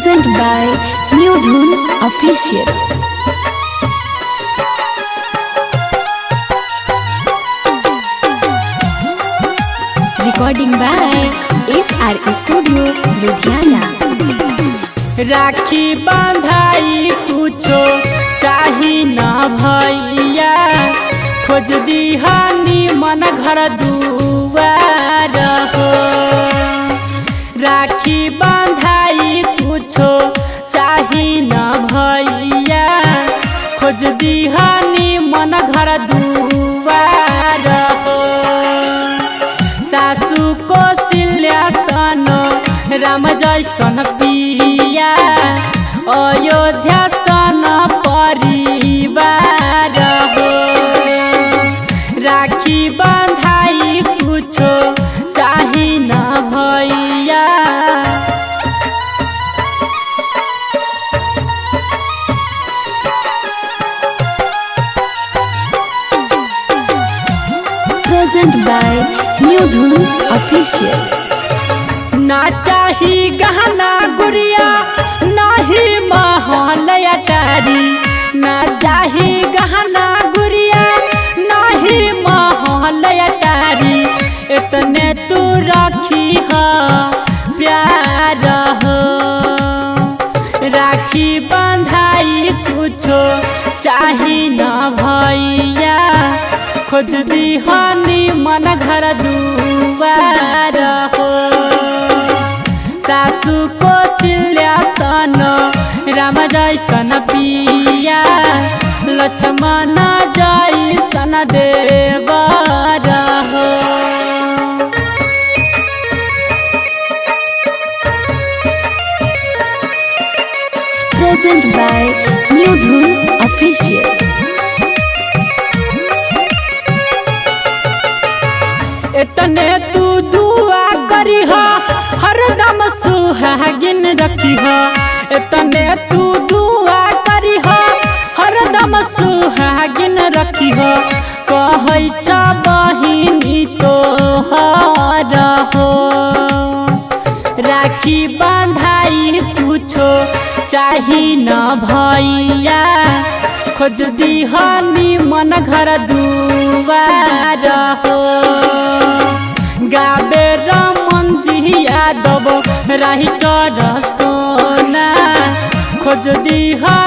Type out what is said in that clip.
Present by New Dhun Official. Recording by SR Studio, Ludhiana. राखी बंधाई कुछो चाही ना भैया, खोज दीहानी मन घर दुआर हो। राखी बंधाई कुछो चाही ना भैया, खोज दीहानी मन घर दुआर हो। सासू कौशल्या सन राम जैसन पिया, अयोध्या सन परिवार हो। राखी बंधाई कुछो चाही ना भैया। Present by New Dhun Official. ना चाही गहना गुड़िया नाही महल अटारी, ना चाही गहना गुड़िया नाही महल अटारी, इतने तू रखी है प्यार हो। राखी बंधाई कुछो चाही ना भैया, खोज दीहानी मन घर दुआर हो। सासू कौशल्या सन राम जैसन पिया, लक्ष्मण जैसन देवर हो। Present by New Dhun Official. इतने तू दुआ करी हो हरदम सुहागिन रखी हो। इतने तू दुआ करी हो हरदम सुहागिन रखी हो। कहै छ बहिनी तोहर हो। राखी बंधाई कुछो चाही न भैया, खोज दीहानी मन घर दुआर हो। गाबे रमन जी यादव राही कर सोना, खोज दीहा